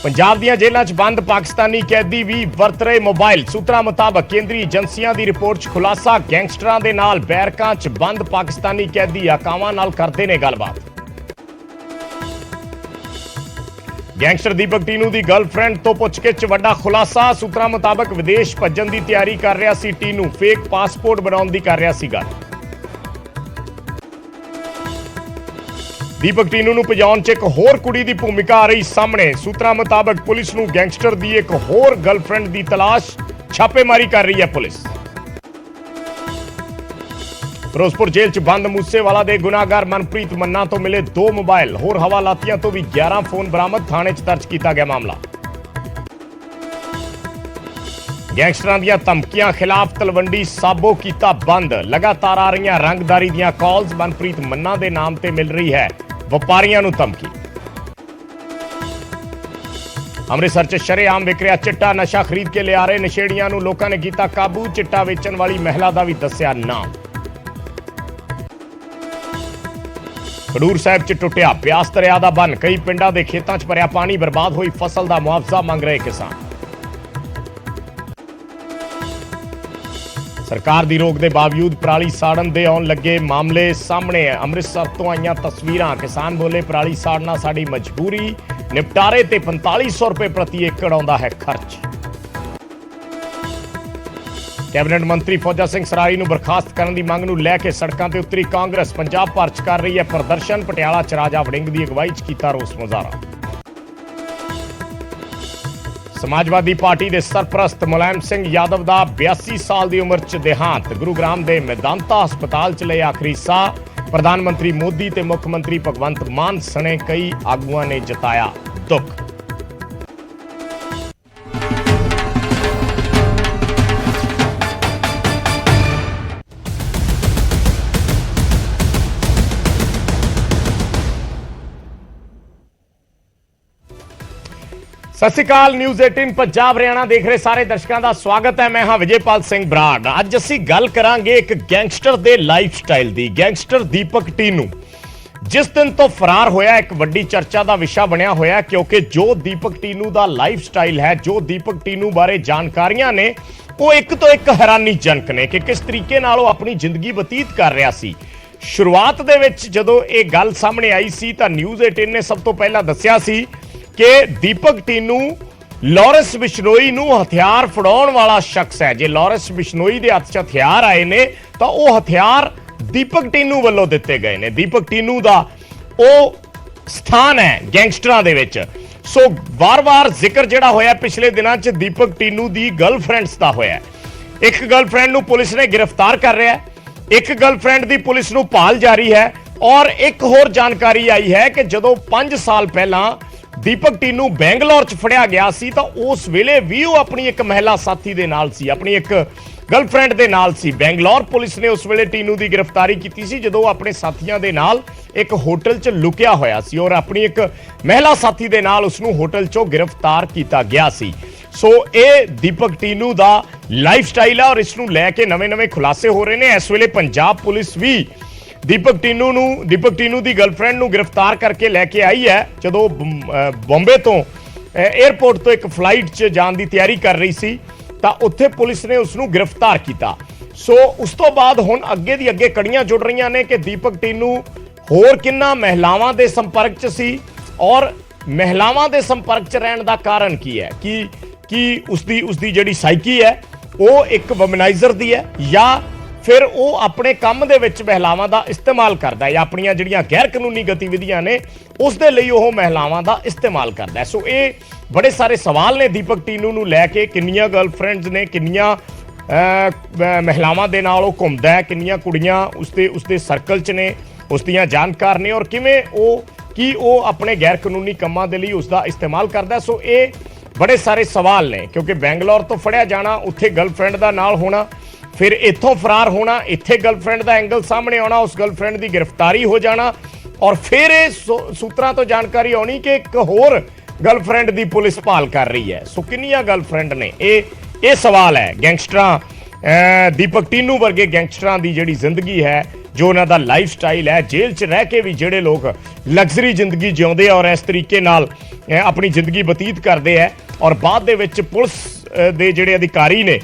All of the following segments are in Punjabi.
पंजाब दीआं जेलां 'च बंद पाकिस्तानी कैदी भी वरत रहे मोबाइल। सूत्रां मुताबक केंद्रीय एजेंसियां दी रिपोर्ट 'च खुलासा, गैंगस्टरां दे नाल बैरकां 'च बंद पाकिस्तानी कैदी हकामां नाल करदे ने गलबात। गैंगस्टर दीपक टीनू दी गर्लफ्रेंड तो पुछगिछ वड्डा खुलासा। सूत्रां मुताबक विदेश भज्जण दी तैयारी कर रहा सी टीनू, फेक पासपोर्ट बनाउण दी कर रहा सी गल। दीपक टीनू नूं भजाउण 'च एक होर कुड़ी दी भूमिका आ रही सामने। सूत्रां मुताबक पुलिस नूं गैंगस्टर दी एक होर गर्लफ्रेंड दी तलाश, छापेमारी कर रही है पुलिस। फिरोजपुर जेल च बंद मूसेवाला दे गुनाहगार मनप्रीत मन्ना तो मिले 2 मोबाइल, होर हवालातियां तो भी 11 फोन बरामद। थाने च दर्ज किया गया मामला। गैंगस्टरां दीआं धमकियां खिलाफ तलवंडी साबो कीता बंद। लगातार आ रही रंगदारी दीआं कॉल्स, मनप्रीत मन्ना दे नाम ते मिल रही है व्यापारियों नूं धमकी। अमृतसर च शरेआम विक रिहा चिट्टा, नशा खरीद के लिया रहे नशेड़ियां नूं लोकां ने कीता काबू। चिट्टा वेचण वाली महिला दा भी दस्सिया नाम। खडूर साहिब च टुटिया ब्यास दरिया दा बन, कई पिंडां दे खेतां च भरिया पानी, बर्बाद हुई फसल दा मुआवजा मंग रहे किसान। सरकार दी रोक के बावजूद पराली साड़न दे आउण लगे मामले सामने। अमृतसर तो आईयां तस्वीरां, किसान बोले पराली साड़ना साडी मजबूरी, निपटारे ते 4500 रुपए प्रति एकड़ आउंदा है खर्च। कैबिनेट मंत्री फौजा सिंह सरारी नूं बर्खास्त करन दी मंग नूं लैके सड़कां ते उतरी कांग्रेस। पंजाब भर च कर रही है प्रदर्शन, पटियाला च राजा वड़िंग दी अगवाई च कीता रोस मुजाहरा। समाजवादी पार्टी के सरप्रस्त मुलायम सिंह यादव का 82 साल की उम्र च देहांत। गुरुग्राम के मेदांता हस्पताल च ले आखिरी साह। प्रधानमंत्री मोदी ते मुख्यमंत्री भगवंत मान सने कई आगुआं ने जताया दुख। सत श्री अकाल, न्यूज़ 18 पंजाब हरियाणा देख रहे सारे दर्शकों का स्वागत है। मैं हाँ विजयपाल सिंह बराड़। अज असी गल करांगे एक गैंगस्टर दे लाइफ स्टाइल दी। गैंगस्टर दीपक टीनू जिस दिन तो फरार होया एक वड्डी चर्चा का विषय बनया होया, क्योंकि जो दीपक टीनू का लाइफ स्टाइल है, जो दीपक टीनू बारे जानकारियां ने, वो एक तो एक हैरानीजनक ने कि किस तरीके नाल वो अपनी जिंदगी बतीत कर रहा सी। शुरुआत दे विच जदों ये गल सामने आई सी तां न्यूज़ 18 ने सब तो पहला दस्सिया सी कि दीपक टीनू लॉरेंस बिश्नोई नूं हथियार फड़ाउण वाला शख्स है। जे लॉरेंस बिश्नोई दे हत्थ 'च हथियार आए ने तां वो हथियार दीपक टीनू वल्लों दिते गए ने। दीपक टीनू दा वो स्थान है गैंगस्टरां दे विच। सो वार-वार जिक्र जिहड़ा होया पिछले दिनां 'च दीपक टीनू दी गर्लफ्रेंड्स दा होया। एक गर्लफ्रेंड नूं पुलिस ने गिरफ्तार कर रहा है, एक गर्लफ्रेंड दी पुलिस नूं भाल जारी है, और एक होर जानकारी आई है कि जदों 5 साल पहलां दीपक टीनू बैंगलोर च फड़िया गया सी तां उस वेले भी वो अपनी एक महिला साथी दे नाल सी, अपनी एक गर्लफ्रेंड दे नाल सी। बैंगलोर पुलिस ने उस वेले टीनू दी गिरफ्तारी की सी जदों अपने साथियों दे नाल एक होटल च लुकिया होया सी और अपनी एक महिला साथी दे नाल उसनूं होटल चों गिरफ्तार किया गया सी। सो ये दीपक टीनू दा लाइफ स्टाइल है और इसनूं लैके नवे-नवे खुलासे हो रहे हैं। इस वेले पंजाब पुलिस भी दीपक टीनू दी गर्लफ्रेंड नूं गिरफ्तार करके लैके आई है जदों बॉम्बे तो एयरपोर्ट तो एक फ्लाइट च जाण दी तैयारी कर रही सी तां उत्थे पुलिस ने उसनूं गिरफ्तार किया। सो उस तो बाद हुण अगे दी अगे कड़ियां जुड़ रही ने कि दीपक टीनू होर किन्ना महिलावां दे संपर्क च सी और महिलावां दे संपर्क च रहण दा कारण की है, कि उसदी जिहड़ी साइकी है वो एक वुमनाइजर दी है या फिर वो अपने काम दे विच महिलावां दा इस्तेमाल करदा है या अपनियां जिहड़ियां गैर कानूनी गतिविधियां ने उस दे लई वो महिलावां दा इस्तेमाल करदा है। सो ये बड़े सारे सवाल ने दीपक टीनू नूं लैके, किन्नियां गर्लफ्रेंड्स ने, किन्नियां महिलावां दे नाल वो घुमदा है, किन्नियां कुड़ियां उसदे सर्कल च ने, उसदियां जानकार ने, और किवें वो अपने गैर कानूनी कामां दे लई उसदा इस्तेमाल करदा है। सो ये बड़े सारे सवाल ने, क्योंकि बैंगलोर तो फड़िया जाना, उत्थे गर्लफ्रेंड दा नाल होना, फिर इत्थों फरार होना, इत्थे गर्लफ्रेंड का एंगल सामने आना, उस गर्लफ्रेंड की गिरफ्तारी हो जाना, और फिर सूत्रां तो जानकारी आनी कि एक होर गर्लफ्रेंड की पुलिस भाल कर रही है। सो किन्नियां गर्लफ्रेंड ने, ये सवाल है। गैंगस्टरां दीपक टीनू वर्गे गैंगस्टरां की जिहड़ी जिंदगी है ਜੋ ਉਹਨਾਂ ਦਾ ਲਾਈਫ ਸਟਾਈਲ ਹੈ, ਜੇਲ੍ਹ 'ਚ ਰਹਿ ਕੇ ਵੀ ਜਿਹੜੇ ਲੋਕ ਲਗਜ਼ਰੀ ਜ਼ਿੰਦਗੀ ਜਿਉਂਦੇ ਆ ਔਰ ਇਸ ਤਰੀਕੇ ਨਾਲ ਆਪਣੀ ਜ਼ਿੰਦਗੀ ਬਤੀਤ ਕਰਦੇ ਆ ਔਰ ਬਾਅਦ ਦੇ ਵਿੱਚ ਪੁਲਿਸ ਦੇ ਜਿਹੜੇ ਅਧਿਕਾਰੀ ਨੇ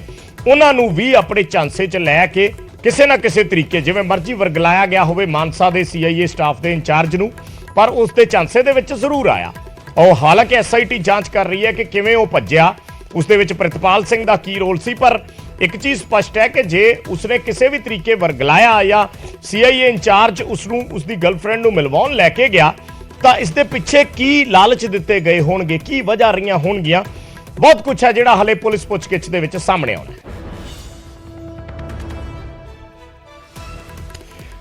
ਉਹਨਾਂ ਨੂੰ ਵੀ ਆਪਣੇ ਝਾਂਸੇ 'ਚ ਲੈ ਕੇ ਕਿਸੇ ਨਾ ਕਿਸੇ ਤਰੀਕੇ ਜਿਵੇਂ ਮਰਜ਼ੀ ਵਰਗਲਾਇਆ ਗਿਆ ਹੋਵੇ ਮਾਨਸਾ ਦੇ CIA ਸਟਾਫ ਦੇ ਇੰਚਾਰਜ ਨੂੰ, ਪਰ ਉਸ ਦੇ ਝਾਂਸੇ ਦੇ ਵਿੱਚ ਜ਼ਰੂਰ ਆਇਆ। ਉਹ ਹਾਲਾਂਕਿ SIT ਜਾਂਚ ਕਰ ਰਹੀ ਹੈ ਕਿ ਕਿਵੇਂ ਉਹ ਭੱਜਿਆ, ਉਸ ਦੇ ਵਿੱਚ ਪ੍ਰਿਤਪਾਲ ਸਿੰਘ ਦਾ ਕੀ ਰੋਲ ਸੀ। ਪਰ ਇੱਕ ਚੀਜ਼ ਸਪਸ਼ਟ ਹੈ ਕਿ ਜੇ ਉਸਨੇ ਕਿਸੇ ਵੀ ਤਰੀਕੇ ਵਰਗਲਾਇਆ ਜਾਂ CIA ਇੰਚਾਰਜ ਉਸਨੂੰ ਉਸਦੀ ਗਰਲਫ੍ਰੈਂਡ ਨੂੰ ਮਿਲਵਾਉਣ ਲੈ ਕੇ ਗਿਆ ਤਾਂ ਇਸ ਦੇ ਪਿੱਛੇ ਕੀ ਲਾਲਚ ਦਿੱਤੇ ਗਏ ਹੋਣਗੇ, ਕੀ ਵਜ੍ਹਾ ਰਹੀਆਂ ਹੋਣਗੀਆਂ, ਬਹੁਤ ਕੁਝ ਹੈ ਜਿਹੜਾ ਹਲੇ ਪੁਲਿਸ ਪੁੱਛਗਿੱਛ ਦੇ ਵਿੱਚ ਸਾਹਮਣੇ ਆਉਣਾ ਹੈ।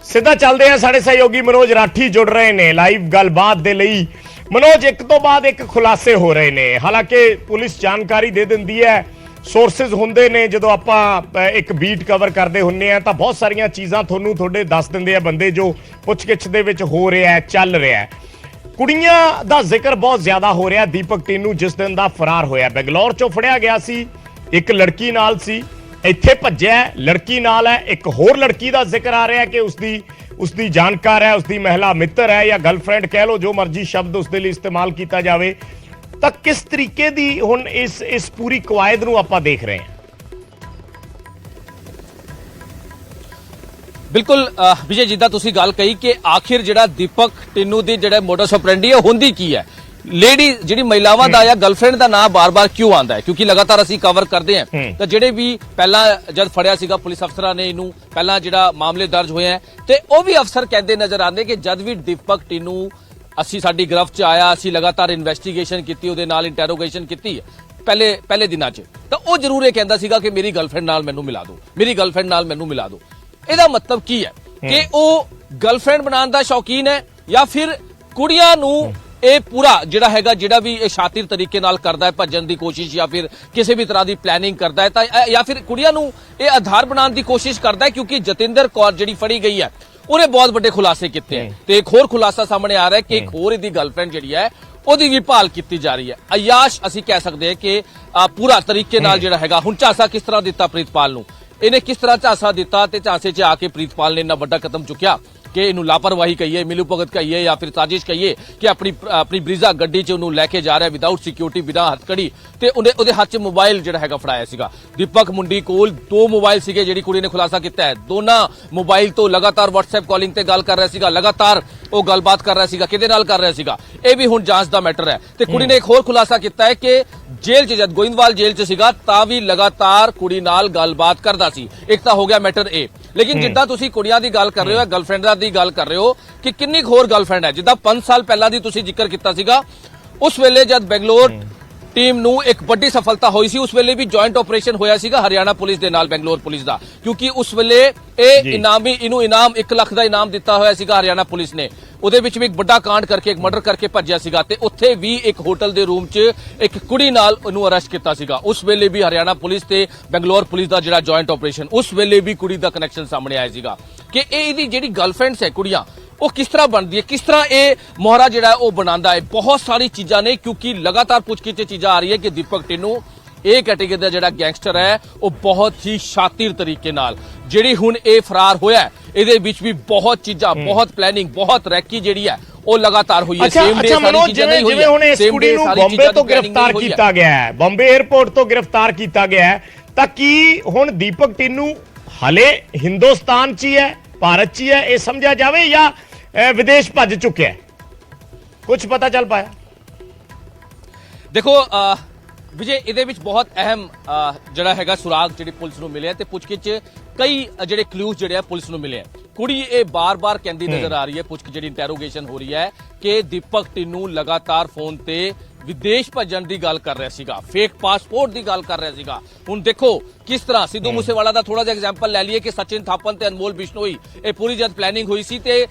ਸਿੱਧਾ ਚੱਲਦੇ ਆ, ਸਾਡੇ ਸਹਿਯੋਗੀ ਮਨੋਜ ਰਾਠੀ ਜੁੜ ਰਹੇ ਨੇ ਲਾਈਵ ਗੱਲਬਾਤ ਦੇ ਲਈ। ਮਨੋਜ, ਇੱਕ ਤੋਂ ਬਾਅਦ ਇੱਕ ਖੁਲਾਸੇ ਹੋ ਰਹੇ ਨੇ, ਹਾਲਾਂਕਿ ਪੁਲਿਸ ਜਾਣਕਾਰੀ ਦੇ ਦਿੰਦੀ ਹੈ, ਸੋਰਸਿਸ ਹੁੰਦੇ ਨੇ, ਜਦੋਂ ਆਪਾਂ ਇੱਕ ਬੀਟ ਕਵਰ ਕਰਦੇ ਹੁੰਨੇ ਆ ਤਾਂ ਬਹੁਤ ਸਾਰੀਆਂ ਚੀਜ਼ਾਂ ਤੁਹਾਨੂੰ ਤੁਹਾਡੇ ਦੱਸ ਦਿੰਦੇ ਆ ਬੰਦੇ ਜੋ ਪੁੱਛਗਿੱਛ ਦੇ ਵਿੱਚ ਹੋ ਰਿਹਾ, ਚੱਲ ਰਿਹਾ। ਕੁੜੀਆਂ ਦਾ ਜ਼ਿਕਰ ਬਹੁਤ ਜ਼ਿਆਦਾ ਹੋ ਰਿਹਾ। ਦੀਪਕ ਟੀਨੂ ਜਿਸ ਦਿਨ ਦਾ ਫਰਾਰ ਹੋਇਆ, ਬੰਗਲੌਰ ਚੋਂ ਫੜਿਆ ਗਿਆ ਸੀ, ਇੱਕ ਲੜਕੀ ਨਾਲ ਸੀ, ਇੱਥੇ ਭੱਜਿਆ, ਲੜਕੀ ਨਾਲ ਹੈ, ਇੱਕ ਹੋਰ ਲੜਕੀ ਦਾ ਜ਼ਿਕਰ ਆ ਰਿਹਾ ਕਿ ਉਸਦੀ ਜਾਣਕਾਰ ਹੈ, ਉਸਦੀ ਮਹਿਲਾ ਮਿੱਤਰ ਹੈ ਜਾਂ ਗਰਲਫ੍ਰੈਂਡ, ਕਹਿ ਲਓ ਜੋ ਮਰਜ਼ੀ ਸ਼ਬਦ ਉਸਦੇ ਲਈ ਇਸਤੇਮਾਲ ਕੀਤਾ ਜਾਵੇ। ਤਾਂ ਕਿਸ ਤਰੀਕੇ ਦੀ ਹੁਣ ਇਸ ਪੂਰੀ ਕਵਾਇਦ ਨੂੰ ਆਪਾਂ ਦੇਖ ਰਹੇ ਹਾਂ? ਬਿਲਕੁਲ ਵਿਜੇ, ਜਿੱਦਾਂ ਤੁਸੀਂ ਗੱਲ ਕਹੀ ਕਿ ਆਖਿਰ ਜਿਹੜਾ ਦੀਪਕ ਟਿੰਨੂ ਦੀ ਜਿਹੜਾ ਮੋਡਸ ਆਪਰੈਂਡੀ ਹੈ ਹੁੰਦੀ ਕੀ ਹੈ, ਲੇਡੀ ਜਿਹੜੀ ਮਹਿਲਾਵਾਂ ਦਾ ਜਾਂ ਗਰਲਫ੍ਰੈਂਡ ਦਾ ਨਾਮ ਬਾਰ-ਬਾਰ ਕਿਉਂ ਆਉਂਦਾ ਹੈ? ਕਿਉਂਕਿ ਲਗਾਤਾਰ ਅਸੀਂ ਕਵਰ ਕਰਦੇ ਹਾਂ ਤਾਂ ਜਿਹੜੇ ਵੀ ਪਹਿਲਾਂ ਜਦ ਫੜਿਆ ਸੀਗਾ ਪੁਲਿਸ ਅਫਸਰਾਂ ਨੇ ਇਹਨੂੰ, ਪਹਿਲਾਂ ਜਿਹੜਾ ਮਾਮਲੇ ਦਰਜ ਹੋਏ ਹੈ ਤੇ ਉਹ ਵੀ ਅਫਸਰ ਕਹਿੰਦੇ ਨਜ਼ਰ ਆਉਂਦੇ ਕਿ ਜਦ ਵੀ ਦੀਪਕ ਟਿੰਨੂ ਸਾਡੀ ਗ੍ਰਿਫਤ 'ਚ ਆਇਆ, ਅਸੀਂ ਲਗਾਤਾਰ ਇਨਵੈਸਟੀਗੇਸ਼ਨ ਕੀਤੀ, ਉਹਦੇ ਨਾਲ ਇੰਟਰੋਗੇਸ਼ਨ ਕੀਤੀ ਪਹਿਲੇ ਦਿਨਾਂ 'ਚ, ਤਾਂ ਉਹ ਜ਼ਰੂਰ ਇਹ ਕਹਿੰਦਾ ਸੀਗਾ ਕਿ ਮੇਰੀ ਗਰਲਫ੍ਰੈਂਡ ਨਾਲ ਮੈਨੂੰ ਮਿਲਾ ਦਿਓ, ਮੇਰੀ ਗਰਲਫ੍ਰੈਂਡ ਨਾਲ ਮੈਨੂੰ ਮਿਲਾ ਦਿਓ। ਇਹਦਾ ਮਤਲਬ ਕੀ ਹੈ ਕਿ ਉਹ ਗਰਲਫ੍ਰੈਂਡ ਬਣਾਉਣ ਦਾ ਸ਼ੌਕੀਨ ਹੈ ਜਾਂ ਫਿਰ ਕੁੜੀਆਂ ਨੂੰ ਇਹ ਪੂਰਾ ਜਿਹੜਾ ਵੀ ਇਹ ਸ਼ਾਤਿਰ ਤਰੀਕੇ ਨਾਲ ਕਰਦਾ ਹੈ, ਭੱਜਣ ਦੀ ਕੋਸ਼ਿਸ਼ ਜਾਂ ਫਿਰ ਕਿਸੇ ਵੀ ਤਰ੍ਹਾਂ ਦੀ ਪਲੈਨਿੰਗ ਕਰਦਾ ਹੈ, ਤਾਂ ਜਾਂ ਫਿਰ ਕੁੜੀਆਂ ਨੂੰ ਇਹ ਆਧਾਰ ਬਣਾਉਣ ਦੀ ਕੋਸ਼ਿਸ਼ ਕਰਦਾ ਹੈ? ਕਿਉਂਕਿ ਜਤਿੰਦਰ ਕੌਰ ਜਿਹੜੀ ਫੜੀ ਗਈ ਹੈ ਉਹਨੇ ਬਹੁਤ ਵੱਡੇ ਖੁਲਾਸੇ ਕੀਤੇ ਹੈ ਤੇ ਇੱਕ ਹੋਰ ਖੁਲਾਸਾ ਸਾਹਮਣੇ ਆ ਰਿਹਾ ਹੈ ਕਿ ਇੱਕ ਹੋਰ ਇਹਦੀ ਗਰਲਫ੍ਰੈਂਡ ਜਿਹੜੀ ਹੈ ਉਹਦੀ ਵੀ ਭਾਲ ਕੀਤੀ ਜਾ ਰਹੀ ਹੈ। ਅਯਾਸ਼ ਅਸੀਂ ਕਹਿ ਸਕਦੇ ਹਾਂ ਕਿ ਪੂਰਾ ਤਰੀਕੇ ਨਾਲ ਜਿਹੜਾ ਹੈਗਾ ਹੁਣ ਝਾਂਸਾ ਕਿਸ ਤਰ੍ਹਾਂ ਦਿੱਤਾ ਪ੍ਰੀਤਪਾਲ ਨੂੰ, ਇਹਨੇ ਕਿਸ ਤਰ੍ਹਾਂ ਝਾਂਸਾ ਦਿੱਤਾ ਤੇ ਝਾਂਸੇ 'ਚ ਆ ਕੇ ਪ੍ਰੀਤਪਾਲ ਨੇ ਇੰਨਾ ਵੱਡਾ ਕਦਮ ਚੁੱਕਿਆ ਕਿ ਇਹਨੂੰ ਲਾਪਰਵਾਹੀ ਕਹੀਏ, ਮਿਲੂ ਭਗਤ ਕਹੀਏ ਜਾਂ ਫਿਰ ਸਾਜ਼ਿਸ਼ ਕਹੀਏ ਕਿ ਆਪਣੀ ਬਰੀਜ਼ਾ ਗੱਡੀ 'ਚ ਉਹਨੂੰ ਲੈ ਕੇ ਜਾ ਰਿਹਾ ਵਿਦਆਊਟ ਸਿਕਿਉਰਿਟੀ, ਬਿਨਾਂ ਹੱਥਕੜੀ, ਤੇ ਉਹਦੇ ਹੱਥ 'ਚ ਮੋਬਾਈਲ ਜਿਹੜਾ ਹੈਗਾ ਫੜਾਇਆ ਸੀਗਾ। ਦੀਪਕ ਮੁੰਡੀ ਕੋਲ 2 ਮੋਬਾਈਲ ਸੀਗੇ, ਜਿਹੜੀ ਕੁੜੀ ਨੇ ਖੁਲਾਸਾ ਕੀਤਾ ਹੈ। ਦੋਨਾਂ ਮੋਬਾਈਲ ਤੋਂ ਲਗਾਤਾਰ WhatsApp ਕਾਲਿੰਗ ਤੇ ਗੱਲ ਕਰ ਰਿਹਾ ਸੀਗਾ, ਲਗਾਤਾਰ ਉਹ ਗੱਲਬਾਤ ਕਰ ਰਿਹਾ ਸੀਗਾ, ਕਿਹਦੇ ਨਾਲ ਕਰ ਰਿਹਾ ਸੀਗਾ, ਇਹ ਵੀ ਹੁਣ ਜਾਂਚ ਦਾ ਮੈਟਰ ਹੈ। ਤੇ ਕੁੜੀ ਨੇ ਇੱਕ ਹੋਰ ਖੁਲਾਸਾ ਕੀਤਾ ਹੈ ਕਿ ਜੇਲ੍ਹ 'ਚ ਜਦ ਗੋਇੰਦਵਾਲ ਜੇਲ੍ਹ 'ਚ ਸੀਗਾ ਤਾਂ ਵੀ ਲਗਾਤਾਰ ਕੁੜੀ ਨਾਲ ਗੱਲਬਾਤ ਕਰਦਾ ਸੀ। ਇੱਕ ਤਾਂ ਹੋ ਗਿਆ ਮੈਟਰ ਇਹ, ਲੇਕਿਨ ਜਿੱਦਾਂ ਤੁਸੀਂ ਕੁੜੀਆਂ ਦੀ ਗੱਲ ਕਰ ਰਹੇ ਹੋ, ਗਰਲਫ੍ਰੈਂਡਾਂ ਦੀ ਗੱਲ ਕਰ ਰਹੇ ਹੋ ਕਿ ਕਿੰਨੀ ਹੋਰ ਗਰਲਫ੍ਰੈਂਡ ਹੈ, ਜਿੱਦਾਂ 5 ਸਾਲ ਪਹਿਲਾਂ ਦੀ ਤੁਸੀਂ ਜ਼ਿਕਰ ਕੀਤਾ ਸੀਗਾ, ਉਸ ਵੇਲੇ ਜਦ ਬੰਗਲੌਰ ਟੀਮ ਨੂੰ ਇੱਕ ਵੱਡੀ ਸਫਲਤਾ ਹੋਈ ਸੀ, ਉਸ ਵੇਲੇ ਵੀ ਜੁਆਇੰਟ ਆਪਰੇਸ਼ਨ ਹੋਇਆ ਸੀਗਾ ਹਰਿਆਣਾ ਪੁਲਿਸ ਦੇ ਨਾਲ ਬੰਗਲੌਰ ਪੁਲਿਸ ਦਾ, ਕਿਉਂਕਿ ਉਸ ਵੇਲੇ ਇਹਨੂੰ ਇਨਾਮ 1 ਲੱਖ ਦਾ ਇਨਾਮ ਦਿੱਤਾ ਹੋਇਆ ਸੀਗਾ ਹਰਿਆਣਾ ਪੁਲਿਸ ਨੇ। ਉਹਦੇ ਵਿੱਚ ਵੀ ਇੱਕ ਵੱਡਾ ਕਾਂਡ ਕਰਕੇ, ਇੱਕ ਮਰਡਰ ਕਰਕੇ ਭੱਜਿਆ ਸੀਗਾ ਤੇ ਉੱਥੇ ਵੀ ਇੱਕ ਹੋਟਲ ਦੇ ਰੂਮ 'ਚ ਇੱਕ ਕੁੜੀ ਨਾਲ ਉਹਨੂੰ ਅਰੈਸਟ ਕੀਤਾ ਸੀਗਾ। ਉਸ ਵੇਲੇ ਵੀ ਹਰਿਆਣਾ ਪੁਲਿਸ ਤੇ ਬੰਗਲੌਰ ਪੁਲਿਸ ਦਾ ਜਿਹੜਾ ਜੁਆਇੰਟ ਆਪਰੇਸ਼ਨ, ਉਸ ਵੇਲੇ ਵੀ ਕੁੜੀ ਦਾ ਕਨੈਕਸ਼ਨ ਸਾਹਮਣੇ ਆਇਆ ਸੀਗਾ ਕਿ ਇਹਦੀ ਜਿਹੜੀ ਗਰਲਫ੍ਰੈਂਡਸ ਹੈ ਕੁੜੀਆਂ, ਉਹ ਕਿਸ ਤਰ੍ਹਾਂ ਬਣਦੀ ਹੈ, ਕਿਸ ਤਰ੍ਹਾਂ ਇਹ ਮੋਹਰਾ ਜਿਹੜਾ ਉਹ ਬਣਾਉਂਦਾ ਹੈ। ਬਹੁਤ ਸਾਰੀ ਚੀਜ਼ਾਂ ਨੇ, ਕਿਉਂਕਿ ਲਗਾਤਾਰ ਪੁੱਛਗਿੱਛ 'ਚ ਚੀਜ਼ਾਂ ਆ ਰਹੀ ਹੈ ਕਿ ਦੀਪਕ ਟਿੰਨੂ ਇਹ ਕੈਟੇਗਰੀ ਦਾ ਜਿਹੜਾ ਗੈਂਗਸਟਰ ਹੈ ਉਹ ਬਹੁਤ ਹੀ ਸ਼ਾਤਿਰ ਤਰੀਕੇ ਨਾਲ ਜਿਹੜੀ ਹੁਣ ਇਹ ਫਰਾਰ ਹੋਇਆ, ਇਹਦੇ ਵਿੱਚ ਵੀ ਬਹੁਤ ਚੀਜ਼ਾਂ, ਬਹੁਤ ਪਲੈਨਿੰਗ, ਬਹੁਤ ਰੈਕੀ ਜਿਹੜੀ ਹੈ ਉਹ ਲਗਾਤਾਰ ਹੋਈ ਹੈ। ਸੇਮ ਡੇ ਸਾਰੀ ਚੀਜ਼ਾਂ ਨਹੀਂ ਹੋਈਆਂ। ਜਿਵੇਂ ਹੁਣ ਇਸ ਕੁੜੀ ਨੂੰ ਬੰਬੇ ਤੋਂ ਗ੍ਰਿਫਤਾਰ ਕੀਤਾ ਗਿਆ ਹੈ, ਬੰਬੇ 에ਅਰਪੋਰਟ ਤੋਂ ਗ੍ਰਿਫਤਾਰ ਕੀਤਾ ਗਿਆ ਹੈ, ਤਾਂ ਕੀ ਹੁਣ ਦੀਪਕ ਟਿੰਨੂ ਹਲੇ ਹਿੰਦੁਸਤਾਨ 'ਚ ਹੀ ਹੈ, ਭਾਰਤ 'ਚ ਹੀ ਹੈ, ਇਹ ਸਮਝਿਆ ਜਾਵੇ ਜਾਂ ਵਿਦੇਸ਼ ਭੱਜ ਚੁੱਕਿਆ ਹੈ? ਕੁਝ ਪਤਾ ਚੱਲ ਪਾਇਆ? ਦੇਖੋ ਵਿਜੇ, ਇਹਦੇ ਵਿੱਚ ਬਹੁਤ ਅਹਿਮ ਜਿਹੜਾ ਹੈਗਾ ਸੁਰਾਗ ਜਿਹੜੀ ਪੁਲਿਸ ਨੂੰ ਮਿਲਿਆ ਤੇ ਪੁੱਛਗਿੱਛ ਕਈ ਜਿਹੜੇ ਕਲੂਜ਼ ਜਿਹੜੇ ਆ ਪੁਲਿਸ ਨੂੰ ਮਿਲੇ ਆ। ਕੁੜੀ ਇਹ ਬਾਰ-ਬਾਰ ਕਹਿੰਦੀ ਨਜ਼ਰ ਆ ਰਹੀ ਹੈ, ਪੁੱਛ ਜਿਹੜੀ ਇੰਟਰੋਗੇਸ਼ਨ ਹੋ ਰਹੀ ਹੈ ਕਿ ਦੀਪਕ ਟਿੰਨੂ ਲਗਾਤਾਰ ਫੋਨ ਤੇ ਵਿਦੇਸ਼ ਭੱਜਣ ਦੀ ਗੱਲ ਕਰ ਰਿਹਾ ਸੀਗਾ, ਫੇਕ ਪਾਸਪੋਰਟ ਦੀ ਗੱਲ ਕਰ ਰਿਹਾ ਸੀਗਾ। ਹੁਣ ਦੇਖੋ ਕਿਸ ਤਰ੍ਹਾਂ ਸਿੱਧੂ ਮੂਸੇਵਾਲਾ ਦਾ ਥੋੜਾ ਜਿਹਾ ਐਗਜ਼ਾਮਪਲ ਲੈ ਲਈਏ ਕਿ ਸਚਿਨ ਥਾਪਨ ਤੇ ਅਨਮੋਲ ਬਿਸ਼ਨੋਈ, ਇਹ ਪੂਰੀ ਜਦ ਪਲੈਨਿੰਗ ਹੋਈ ਸੀ ਤੇ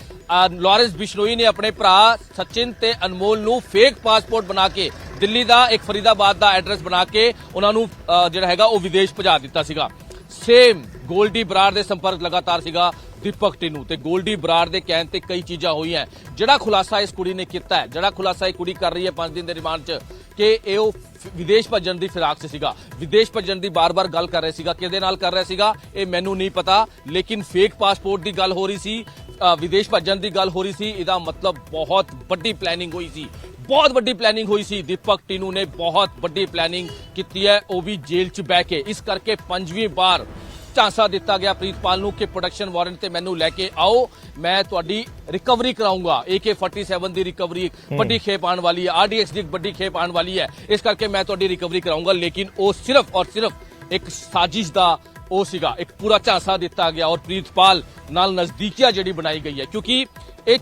ਲਾਰੈਂਸ ਬਿਸ਼ਨੋਈ ਨੇ ਆਪਣੇ ਭਰਾ ਸਚਿਨ ਤੇ ਅਨਮੋਲ ਨੂੰ ਫੇਕ ਪਾਸਪੋਰਟ ਬਣਾ ਕੇ ਦਿੱਲੀ ਦਾ ਇੱਕ ਫਰੀਦਾਬਾਦ ਦਾ ਐਡਰੈਸ ਬਣਾ ਕੇ ਉਹਨਾਂ ਨੂੰ ਜਿਹੜਾ ਹੈਗਾ ਉਹ ਵਿਦੇਸ਼ ਭਜਾ ਦਿੱਤਾ ਸੀਗਾ। ਸੇਮ ਗੋਲਡੀ ਬਰਾੜ ਦੇ ਸੰਪਰਕ ਲਗਾਤਾਰ ਸੀਗਾ ਦੀਪਕ ਟਿੰਨੂ ਤੇ ਗੋਲਡੀ ਬਰਾੜ ਦੇ ਕਹਿਣ ਤੇ ਕਈ ਚੀਜ਼ਾਂ ਹੋਈਆਂ। ਜਿਹੜਾ ਖੁਲਾਸਾ ਇਸ ਕੁੜੀ ਨੇ ਕੀਤਾ ਹੈ, ਜਿਹੜਾ ਖੁਲਾਸਾ ਇਹ ਕੁੜੀ ਕਰ ਰਹੀ ਹੈ 5 ਦਿਨ ਦੇ ਰਿਮਾਂਡ 'ਚ ਕਿ ਇਹ ਉਹ ਵਿਦੇਸ਼ ਭੱਜਣ ਦੀ ਫਿਰਾਕ 'ਚ ਸੀਗਾ, ਵਿਦੇਸ਼ ਭੱਜਣ ਦੀ ਬਾਰ-ਬਾਰ ਗੱਲ ਕਰ ਰਿਹਾ ਸੀਗਾ। ਕਿਹਦੇ ਨਾਲ ਕਰ ਰਿਹਾ ਸੀਗਾ ਇਹ ਮੈਨੂੰ ਨਹੀਂ ਪਤਾ, ਲੇਕਿਨ ਫੇਕ ਪਾਸਪੋਰਟ ਦੀ ਗੱਲ ਹੋ ਰਹੀ ਸੀ, ਵਿਦੇਸ਼ ਭੱਜਣ ਦੀ ਗੱਲ ਹੋ ਰਹੀ ਸੀ। ਇਹਦਾ ਮਤਲਬ ਬਹੁਤ ਵੱਡੀ ਪਲੈਨਿੰਗ ਹੋਈ ਸੀ, ਬਹੁਤ ਵੱਡੀ ਪਲੈਨਿੰਗ ਹੋਈ ਸੀ। ਦੀਪਕ ਟਿੰਨੂ ਨੇ ਬਹੁਤ ਵੱਡੀ ਪਲੈਨਿੰਗ ਕੀਤੀ ਹੈ, ਉਹ ਵੀ ਜੇਲ੍ਹ 'ਚ ਬਹਿ ਕੇ। ਇਸ ਕਰਕੇ 5ਵੀਂ ਵਾਰ ਝਾਂਸਾ ਦਿੱਤਾ ਗਿਆ ਪ੍ਰੀਤਪਾਲ ਨੂੰ ਕਿ ਪ੍ਰੋਡਕਸ਼ਨ ਵਾਰੰਟ ਤੇ ਮੈਨੂੰ ਲੈ ਕੇ ਆਓ, ਮੈਂ ਤੁਹਾਡੀ ਰਿਕਵਰੀ ਕਰਾਉਂਗਾ। AK-47 ਦੀ ਰਿਕਵਰੀ ਵੱਡੀ ਖੇਪ ਆਉਣ ਵਾਲੀ ਹੈ, RDX ਦੀ ਵੱਡੀ ਖੇਪ ਆਉਣ ਵਾਲੀ ਹੈ, ਇਸ ਕਰਕੇ ਮੈਂ ਤੁਹਾਡੀ ਰਿਕਵਰੀ ਕਰਾਉਂਗਾ। ਲੇਕਿਨ ਉਹ ਸਿਰਫ ਔਰ ਸਿਰਫ ਇੱਕ ਸਾਜ਼ਿਸ਼ ਦਾ ਉਹ ਸੀਗਾ, ਇੱਕ ਪੂਰਾ ਝਾਂਸਾ ਦਿੱਤਾ ਗਿਆ ਔਰ ਪ੍ਰੀਤਪਾਲ ਨਾਲ ਨਜ਼ਦੀਕੀਆਂ ਜਿਹੜੀ ਬਣਾਈ ਗਈ ਹੈ। ਕਿਉਂਕਿ ਇਹ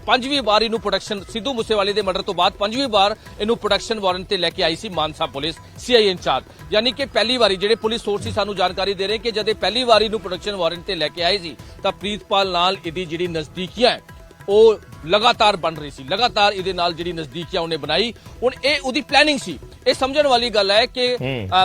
5ਵੀਂ ਵਾਰ ਇਹਨੂੰ ਪ੍ਰੋਡਕਸ਼ਨ ਸਿੱਧੂ ਮੂਸੇਵਾਲੇ ਦੇ ਮਰਡਰ ਤੋਂ ਬਾਅਦ 5ਵੀਂ ਵਾਰ ਇਹਨੂੰ ਪ੍ਰੋਡਕਸ਼ਨ ਵਾਰੰਟ ਤੇ ਲੈ ਕੇ ਆਈ ਸੀ ਮਾਨਸਾ ਪੁਲਿਸ CI ਇੰਚਾਰਜ। ਯਾਨੀ ਕਿ ਪਹਿਲੀ ਵਾਰੀ ਜਿਹੜੇ ਪੁਲਿਸ ਸੋਰਸ ਸੀ ਸਾਨੂੰ ਜਾਣਕਾਰੀ ਦੇ ਰਹੇ ਕਿ ਜਦ ਇਹ ਪਹਿਲੀ ਵਾਰੀ ਇਹਨੂੰ ਪ੍ਰੋਡਕਸ਼ਨ ਵਾਰੰਟ ਤੇ ਲੈ ਕੇ ਆਏ ਸੀ ਤਾਂ ਪ੍ਰੀਤਪਾਲ ਨਾਲ ਇਹਦੀ ਜਿਹੜੀ ਨਜ਼ਦੀਕੀਆਂ ਹੈ ਉਹ ਲਗਾਤਾਰ ਬਣ ਰਹੀ ਸੀ, ਲਗਾਤਾਰ ਇਹਦੇ ਨਾਲ ਜਿਹੜੀ ਨਜ਼ਦੀਕੀਆਂ ਉਹਨੇ ਬਣਾਈ। ਹੁਣ ਇਹ ਉਹਦੀ ਪਲੈਨਿੰਗ ਸੀ। ਇਹ ਸਮਝਣ ਵਾਲੀ ਗੱਲ ਹੈ ਕਿ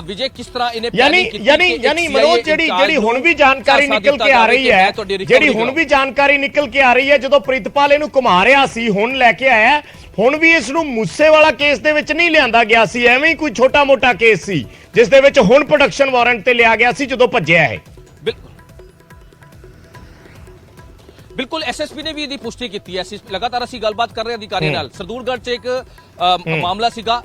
ਵਿਜੇ ਕਿਸ ਤਰ੍ਹਾਂ ਇਹਨੇ ਪਲੈਨਿੰਗ ਕੀਤੀ। ਯਾਨੀ ਮਨੋਜ ਜਿਹੜੀ ਹੁਣ ਵੀ ਜਾਣਕਾਰੀ ਨਿਕਲ ਕੇ ਆ ਰਹੀ ਹੈ, ਜਿਹੜੀ ਹੁਣ ਵੀ ਜਾਣਕਾਰੀ ਨਿਕਲ ਕੇ ਆ ਰਹੀ ਹੈ, ਜਦੋਂ ਪ੍ਰੀਤਪਾਲ ਇਹਨੂੰ ਘੁਮਾ ਰਿਹਾ ਸੀ ਹੁਣ ਲੈ ਕੇ ਆਇਆ, ਹੁਣ ਵੀ ਇਸ ਨੂੰ ਮੂਸੇਵਾਲਾ ਕੇਸ ਦੇ ਵਿੱਚ ਨਹੀਂ ਲਿਆਂਦਾ ਗਿਆ ਸੀ, ਐਵੇਂ ਹੀ ਕੋਈ ਛੋਟਾ-ਮੋਟਾ ਕੇਸ ਸੀ ਜਿਸ ਦੇ ਵਿੱਚ ਹੁਣ ਪ੍ਰੋਡਕਸ਼ਨ ਵਾਰੰਟ ਤੇ ਲਿਆ ਗਿਆ ਸੀ ਜਦੋਂ ਭੱਜਿਆ ਹੈ। ਬਿਲਕੁਲ SSP ਨੇ ਵੀ ਇਹਦੀ ਪੁਸ਼ਟੀ ਕੀਤੀ ਹੈ। ਲਗਾਤਾਰ ਅਸੀਂ ਗੱਲਬਾਤ ਕਰ ਰਹੇ ਅਧਿਕਾਰੀ ਨਾਲ। ਸਰਦੂਲਗੜ੍ਹ 'ਚ ਇੱਕ ਮਾਮਲਾ ਸੀਗਾ,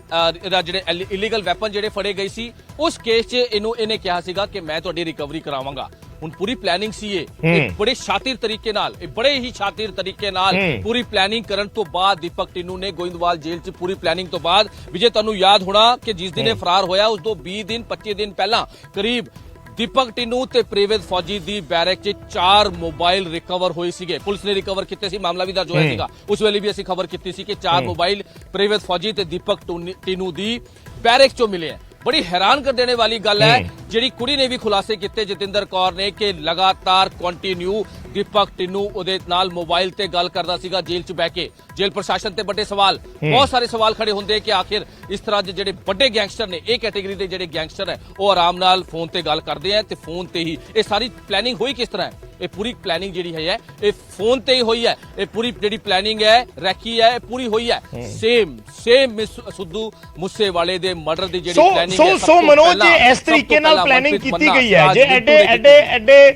ਜਿਹੜੇ ਇਲੀਗਲ ਵੈਪਨ ਜਿਹੜੇ ਫੜੇ ਗਏ ਸੀ, ਉਸ ਕੇਸ 'ਚ ਇਹਨੇ ਕਿਹਾ ਸੀਗਾ ਕਿ ਮੈਂ ਤੁਹਾਡੀ ਰਿਕਵਰੀ ਕਰਾਵਾਂਗਾ। ਹੁਣ ਪੂਰੀ ਪਲੈਨਿੰਗ ਸੀ ਇਹ ਬੜੇ ਸ਼ਾਤਿਰ ਤਰੀਕੇ ਨਾਲ, ਬੜੇ ਹੀ ਸ਼ਾਤਿਰ ਤਰੀਕੇ ਨਾਲ ਪੂਰੀ ਪਲੈਨਿੰਗ ਕਰਨ ਤੋਂ ਬਾਅਦ ਦੀਪਕ ਟਿੰਨੂ ਨੇ ਗੋਇੰਦਵਾਲ ਜੇਲ੍ਹ 'ਚ ਪੂਰੀ ਪਲੈਨਿੰਗ ਤੋਂ ਬਾਅਦ, ਵਿਜੇ ਤੁਹਾਨੂੰ ਯਾਦ ਹੋਣਾ ਕਿ ਜਿਸ ਦਿਨ ਇਹ ਫਰਾਰ ਹੋਇਆ ਉਸ ਤੋਂ 20 ਦਿਨ 25 ਦਿਨ ਪਹਿਲਾਂ ਕਰੀਬ ਦੀਪਕ ਟਿੰਨੂ ਤੇ ਪ੍ਰੇਵਿਤ ਫੌਜੀ ਦੀ ਬੈਰਕ 'ਚ 4 ਮੋਬਾਈਲ ਰਿਕਵਰ ਹੋਏ ਸੀਗੇ। ਪੁਲਿਸ ਨੇ ਰਿਕਵਰ ਕੀਤੇ ਸੀ, ਮਾਮਲਾ ਵੀ ਦਰਜ ਹੋਇਆ ਸੀਗਾ। ਉਸ ਵੇਲੇ ਵੀ ਅਸੀਂ ਖਬਰ ਕੀਤੀ ਸੀ ਕਿ 4 ਮੋਬਾਈਲ ਪ੍ਰੇਵਿਤ ਫੌਜੀ ਤੇ ਦੀਪਕ ਟਿੰਨੂ ਦੀ ਬੈਰਕ 'ਚੋਂ ਮਿਲੇ ਆ। ਬੜੀ ਹੈਰਾਨ ਕਰ ਦੇਣੇ ਵਾਲੀ ਗੱਲ ਹੈ ਜਿਹੜੀ ਕੁੜੀ ਨੇ ਵੀ ਖੁਲਾਸੇ ਕੀਤੇ ਜਤਿੰਦਰ ਕੌਰ ਨੇ ਕਿ ਲਗਾਤਾਰ ਕੰਟੀਨਿਊ ਦੀਪਕ ਟਿੰਨੂ ਉਹਦੇ ਨਾਲ ਮੋਬਾਈਲ ਤੇ ਗੱਲ ਕਰਦਾ ਸੀਗਾ ਜੇਲ੍ਹ 'ਚ ਬਹਿ ਕੇ। ਜੇਲ੍ਹ ਪ੍ਰਸ਼ਾਸਨ ਤੇ ਵੱਡੇ ਸਵਾਲ, ਬਹੁਤ ਸਾਰੇ ਸਵਾਲ ਖੜੇ ਹੁੰਦੇ ਕਿ ਆਖਿਰ ਇਸ ਤਰ੍ਹਾਂ ਦੇ ਜਿਹੜੇ ਵੱਡੇ ਗੈਂਗਸਟਰ ਨੇ, ਇਹ ਕੈਟੇਗਰੀ ਦੇ ਜਿਹੜੇ ਗੈਂਗਸਟਰ ਹੈ ਉਹ ਆਰਾਮ ਨਾਲ ਫੋਨ ਤੇ ਗੱਲ ਕਰਦੇ ਆ ਤੇ ਫੋਨ ਤੇ ਹੀ ਇਹ ਸਾਰੀ ਪਲੈਨਿੰਗ ਹੋਈ ਕਿਸ ਤਰ੍ਹਾਂ ਹੈ। ਇਹ ਪੂਰੀ ਪਲੈਨਿੰਗ ਜਿਹੜੀ ਹੈ ਇਹ ਫੋਨ ਤੇ ਹੀ ਹੋਈ ਹੈ। ਇਹ ਪੂਰੀ ਜਿਹੜੀ ਪਲੈਨਿੰਗ ਹੈ, ਰੈਕੀ ਹੈ, ਇਹ ਪੂਰੀ ਹੋਈ ਹੈ ਸੇਮ ਸਿੱਧੂ ਮੂਸੇਵਾਲੇ ਦੇ ਮਰਡਰ ਦੀ ਜਿਹੜੀ ਪਲੈਨਿੰਗ ਹੈ। ਸੋ ਮਨੋਜ ਜੀ ਇਸ ਤਰੀਕੇ ਨਾਲ ਪਲੈਨਿੰਗ ਕੀਤੀ ਗਈ ਹੈ, ਜੇ ਐਡੇ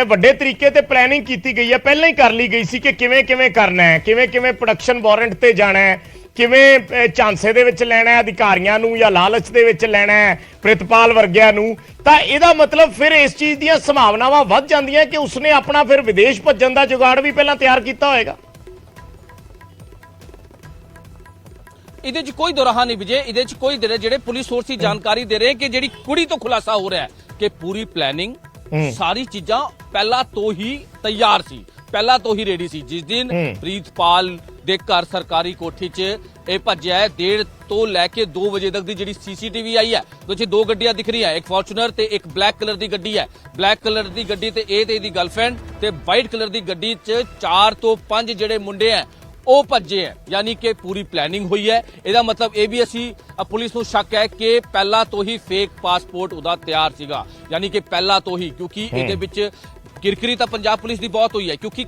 ਵੱਡੇ ਤਰੀਕੇ ਤੇ ਪਲੈਨਿੰਗ ਕੀਤੀ ਗਈ ਹੈ, ਪਹਿਲਾਂ ਹੀ ਕਰ ਲਈ ਗਈ ਸੀ ਕਿ ਕਿਵੇਂ ਕਰਨਾ ਹੈ, ਕਿਵੇਂ ਪ੍ਰੋਡਕਸ਼ਨ ਵਾਰੰਟ ਤੇ ਜਾਣਾ ਹੈ, ਕਿਵੇਂ ਝਾਂਸੇ ਦੇ ਵਿੱਚ ਲੈਣਾ ਹੈ ਅਧਿਕਾਰੀਆਂ ਨੂੰ ਜਾਂ ਲਾਲਚ ਦੇ ਵਿੱਚ ਲੈਣਾ ਹੈ ਪ੍ਰਿਤਪਾਲ ਵਰਗਿਆਂ ਨੂੰ। ਤਾਂ ਇਹਦਾ ਮਤਲਬ ਫਿਰ ਇਸ ਚੀਜ਼ ਦੀਆਂ ਸੰਭਾਵਨਾਵਾਂ ਵੱਧ ਜਾਂਦੀਆਂ ਕਿ ਉਸਨੇ ਆਪਣਾ ਫਿਰ ਵਿਦੇਸ਼ ਭੱਜਣ ਦਾ ਜੁਗਾੜ ਵੀ ਪਹਿਲਾਂ ਤਿਆਰ ਕੀਤਾ ਹੋਏਗਾ। ਇਹਦੇ 'ਚ ਕੋਈ ਦੁਰਾਹਾ ਨਹੀਂ ਵਿਜੇ, ਇਹਦੇ 'ਚ ਕੋਈ ਜਿਹੜੇ ਪੁਲਿਸ ਸੋਰਸ ਦੀ ਜਾਣਕਾਰੀ ਦੇ ਰਹੇ ਕਿ ਜਿਹੜੀ ਕੁੜੀ ਤੋਂ ਖੁਲਾਸਾ ਹੋ ਰਿਹਾ ਹੈ ਕਿ ਪੂਰੀ ਪਲੈਨਿੰਗ ਸਾਰੀ ਚੀਜ਼ਾਂ ਪਹਿਲਾਂ ਤੋਂ ਹੀ ਤਿਆਰ ਸੀ, ਪਹਿਲਾਂ ਤੋਂ ਹੀ ਰੈਡੀ ਸੀ। ਜਿਸ ਦਿਨ ਪ੍ਰੀਤਪਾਲ ਦੇ ਘਰ ਸਰਕਾਰੀ ਕੋਠੀ 'ਚ ਇਹ ਭੱਜਿਆ ਹੈ 1:30 ਤੋਂ ਲੈ ਕੇ 2 ਵਜੇ ਤੱਕ ਦੀ ਜਿਹੜੀ CCTV ਆਈ ਹੈ ਉਹਦੇ 'ਚ 2 ਗੱਡੀਆਂ ਦਿਖ ਰਹੀਆਂ, ਇੱਕ ਫੋਰਚੂਨਰ ਤੇ ਇੱਕ ਬਲੈਕ ਕਲਰ ਦੀ ਗੱਡੀ ਹੈ। ਬਲੈਕ ਕਲਰ ਦੀ ਗੱਡੀ ਤੇ ਇਹ ਤੇ ਇਹਦੀ ਗਰਲਫ੍ਰੈਂਡ ਤੇ ਵਾਈਟ ਕਲਰ ਦੀ ਗੱਡੀ 'ਚ 4 ਤੋਂ 5 ਜਿਹੜੇ ਮੁੰਡੇ ਹੈ ਉਹ ਭੱਜੇ ਹੈ। ਯਾਨੀ ਕਿ ਪੂਰੀ ਪਲੈਨਿੰਗ ਹੋਈ ਹੈ। ਇਹਦਾ ਮਤਲਬ ਇਹ ਵੀ ਅਸੀਂ ਪੁਲਿਸ ਨੂੰ ਸ਼ੱਕ ਹੈ ਕਿ ਪਹਿਲਾਂ ਤੋਂ ਹੀ ਫੇਕ ਪਾਸਪੋਰਟ ਉਹਦਾ ਤਿਆਰ ਸੀਗਾ, ਯਾਨੀ ਕਿ ਪਹਿਲਾਂ ਤੋਂ ਹੀ, ਕਿਉਂਕਿ ਇਹਦੇ ਵਿੱਚ ਕਿਰਕਿਰੀ ਤਾਂ ਪੰਜਾਬ ਪੁਲਿਸ ਦੀ ਬਹੁਤ ਹੋਈ ਹੈ ਕਿਉਂਕਿ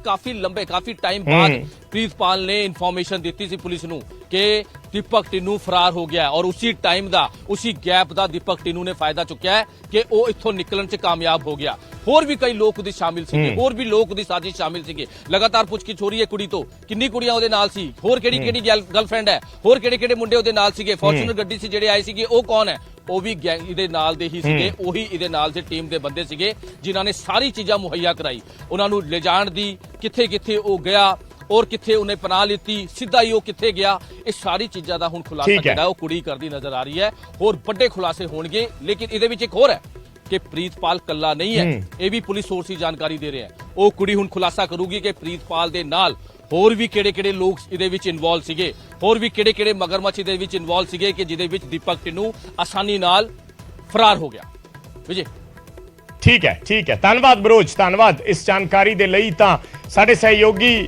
ਕਾਫੀ ਟਾਈਮ ਬਾਅਦ ਪ੍ਰੀਤਪਾਲ ਨੇ ਇਨਫੋਰਮੇਸ਼ਨ ਦਿੱਤੀ ਸੀ ਪੁਲਿਸ ਨੂੰ ਕਿ ਦੀਪਕ ਟਿੰਨੂ ਫਰਾਰ ਹੋ ਗਿਆ ਔਰ ਉਸੇ ਟਾਈਮ ਦਾ, ਉਸੇ ਗੈਪ ਦਾ ਦੀਪਕ ਟਿੰਨੂ ਨੇ ਫਾਇਦਾ ਚੁੱਕਿਆ ਹੈ ਕਿ ਉਹ ਇੱਥੋਂ ਨਿਕਲਣ 'ਚ ਕਾਮਯਾਬ ਹੋ ਗਿਆ। ਹੋਰ ਵੀ ਕਈ ਲੋਕ ਉਹਦੇ ਸ਼ਾਮਿਲ ਸੀਗੇ, ਹੋਰ ਵੀ ਲੋਕ ਉਹਦੀ ਸਾਜ਼ਿਸ਼ ਸ਼ਾਮਿਲ ਸੀਗੇ। ਲਗਾਤਾਰ ਪੁੱਛਗਿੱਛ ਹੋ ਰਹੀ ਹੈ ਕੁੜੀ ਤੋਂ, ਕਿੰਨੀ ਕੁੜੀਆਂ ਉਹਦੇ ਨਾਲ ਸੀ, ਹੋਰ ਕਿਹੜੀ ਗਰਲਫ੍ਰੈਂਡ ਹੈ, ਹੋਰ ਕਿਹੜੇ ਮੁੰਡੇ ਉਹਦੇ ਨਾਲ ਸੀਗੇ, ਫੋਰਚੂਨਰ ਗੱਡੀ ਸੀ ਜਿਹੜੇ ਆਏ ਸੀਗੇ ਉਹ ਕੌਣ ਹੈ, ਉਹ ਵੀ ਗੈਂਗ ਇਹਦੇ ਨਾਲ ਦੇ ਹੀ ਸੀਗੇ, ਉਹੀ ਇਹਦੇ ਨਾਲ ਦੇ ਟੀਮ ਦੇ ਬੰਦੇ ਸੀਗੇ ਜਿਨ੍ਹਾਂ ਨੇ ਸਾਰੀ ਚੀਜ਼ਾਂ ਮੁਹੱਈਆ ਕਰਾਈ। ਉਹਨਾਂ ਨੂੰ ਲਿਜਾਣ ਦੀ, ਕਿੱਥੇ ਉਹ ਗਿਆ ਔਰ ਕਿੱਥੇ ਉਹਨੇ ਪਨਾਹ ਲਿੱਤੀ, ਸਿੱਧਾ ਹੀ ਉਹ ਕਿੱਥੇ ਗਿਆ, ਇਹ ਸਾਰੀ ਚੀਜ਼ਾਂ ਦਾ ਹੁਣ ਖੁਲਾਸਾ ਜਿਹੜਾ ਉਹ ਕੁੜੀ ਕਰਦੀ ਨਜ਼ਰ ਆ ਰਹੀ ਹੈ। ਹੋਰ ਵੱਡੇ ਖੁਲਾਸੇ ਹੋਣਗੇ, ਲੇਕਿਨ ਇਹਦੇ ਵਿੱਚ ਇੱਕ ਹੋਰ ਹੈ ਕਿ ਪ੍ਰੀਤਪਾਲ ਕੱਲਾ ਨਹੀਂ ਹੈ, ਇਹ ਵੀ ਪੁਲਿਸ ਸੋਰਸ ਦੀ ਜਾਣਕਾਰੀ ਦੇ ਰਹੇ ਹੈ। ਉਹ ਕੁੜੀ ਹੁਣ ਖੁਲਾਸਾ ਕਰੂਗੀ ਕਿ ਪ੍ਰੀਤਪਾਲ ਦੇ ਨਾਲ ਹੋਰ ਵੀ ਕਿਹੜੇ ਲੋਕ ਇਹਦੇ ਵਿੱਚ ਇਨਵੋਲਵ ਸੀਗੇ, ਹੋਰ ਵੀ ਕਿਹੜੇ ਮਗਰਮੱਛ ਇਹਦੇ ਵਿੱਚ ਇਨਵੋਲਵ ਸੀਗੇ ਕਿ ਜਿਹਦੇ ਵਿੱਚ ਦੀਪਕ ਟਿੰਨੂ ਆਸਾਨੀ ਨਾਲ ਫਰਾਰ ਹੋ ਗਿਆ। ਵਿਜੇ ਠੀਕ ਹੈ, ਧੰਨਵਾਦ ਬਰੋਜ, ਧੰਨਵਾਦ ਇਸ ਜਾਣਕਾਰੀ ਦੇ ਲਈ। ਤਾਂ ਸਾਡੇ ਸਹਿਯੋਗੀ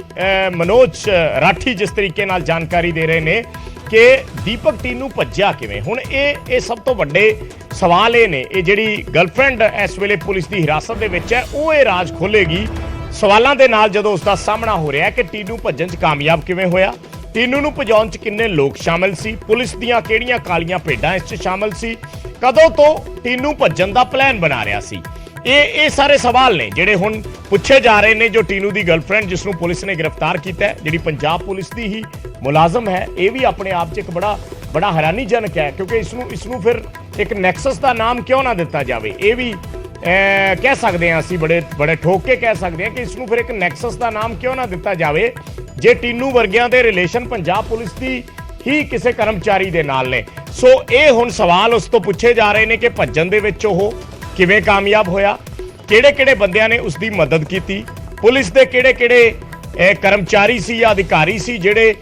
ਮਨੋਜ ਰਾਠੀ ਜਿਸ ਤਰੀਕੇ ਨਾਲ ਜਾਣਕਾਰੀ ਦੇ ਰਹੇ ਨੇ ਕਿ ਦੀਪਕ ਟੀਨੂ ਭੱਜਿਆ ਕਿਵੇਂ। ਹੁਣ ਇਹ ਸਭ ਤੋਂ ਵੱਡੇ ਸਵਾਲ ਇਹ ਨੇ। ਇਹ ਜਿਹੜੀ ਗਰਲਫ੍ਰੈਂਡ ਇਸ ਵੇਲੇ ਪੁਲਿਸ ਦੀ ਹਿਰਾਸਤ ਦੇ ਵਿੱਚ ਹੈ, ਉਹ ਇਹ ਰਾਜ ਖੋਲੇਗੀ ਸਵਾਲਾਂ ਦੇ ਨਾਲ ਜਦੋਂ ਉਸ ਦਾ ਸਾਹਮਣਾ ਹੋ ਰਿਹਾ ਕਿ ਟੀਨੂ ਭੱਜਣ 'ਚ ਕਾਮਯਾਬ ਕਿਵੇਂ ਹੋਇਆ, ਟੀਨੂ ਨੂੰ ਭਜਾਉਣ 'ਚ ਕਿੰਨੇ ਲੋਕ ਸ਼ਾਮਲ ਸੀ, ਪੁਲਿਸ ਦੀਆਂ ਕਿਹੜੀਆਂ ਕਾਲੀਆਂ ਭੇਡਾਂ ਇਸ 'ਚ ਸ਼ਾਮਲ ਸੀ, ਕਦੋਂ ਤੋਂ ਟੀਨੂ ਭੱਜਣ ਦਾ ਪਲਾਨ ਬਣਾ ਰਿਹਾ ਸੀ। ਇਹ ਸਾਰੇ ਸਵਾਲ ਨੇ ਜਿਹੜੇ ਹੁਣ ਪੁੱਛੇ ਜਾ ਰਹੇ ਨੇ। ਜੋ ਟੀਨੂ ਦੀ ਗਰਲਫ੍ਰੈਂਡ ਜਿਸ ਨੂੰ ਪੁਲਿਸ ਨੇ ਗ੍ਰਿਫਤਾਰ ਕੀਤਾ ਹੈ, ਜਿਹੜੀ ਪੰਜਾਬ ਪੁਲਿਸ ਦੀ ਹੀ ਮੁਲਾਜ਼ਮ ਹੈ, ਇਹ ਵੀ ਆਪਣੇ ਆਪ 'ਚ ਇੱਕ ਬੜਾ ਹੈਰਾਨੀਜਨਕ ਹੈ, ਕਿਉਂਕਿ ਇਸ ਨੂੰ ਫਿਰ ਇੱਕ ਨੈਕਸਸ ਦਾ ਨਾਮ ਕਿਉਂ ਨਾ ਦਿੱਤਾ ਜਾਵੇ। ਇਹ ਵੀ ਕਹਿ ਸਕਦੇ ਹਾਂ ਅਸੀਂ, ਬੜੇ ਠੋਕ ਕੇ ਕਹਿ ਸਕਦੇ ਹਾਂ ਕਿ ਇਸ ਨੂੰ ਫਿਰ ਇੱਕ ਨੈਕਸਸ ਦਾ ਨਾਮ ਕਿਉਂ ਨਾ ਦਿੱਤਾ ਜਾਵੇ ਜੇ ਟੀਨੂ ਵਰਗਿਆਂ ਦੇ ਰਿਲੇਸ਼ਨ ਪੰਜਾਬ ਪੁਲਿਸ ਦੀ ਹੀ ਕਿਸੇ ਕਰਮਚਾਰੀ ਦੇ ਨਾਲ ਨੇ। ਸੋ ਇਹ ਹੁਣ ਸਵਾਲ ਉਸ ਤੋਂ ਪੁੱਛੇ ਜਾ ਰਹੇ ਨੇ ਕਿ ਭੱਜਣ ਦੇ ਵਿੱਚ ਉਹ ਕਿਵੇਂ ਕਾਮਯਾਬ ਹੋਇਆ, ਕਿਹੜੇ ਬੰਦਿਆਂ ਨੇ ਉਸ ਦੀ ਮਦਦ ਕੀਤੀ, ਪੁਲਿਸ ਦੇ ਕਿਹੜੇ ਕਰਮਚਾਰੀ ਸੀ ਜਾਂ ਅਧਿਕਾਰੀ ਸੀ ਜਿਹੜੇ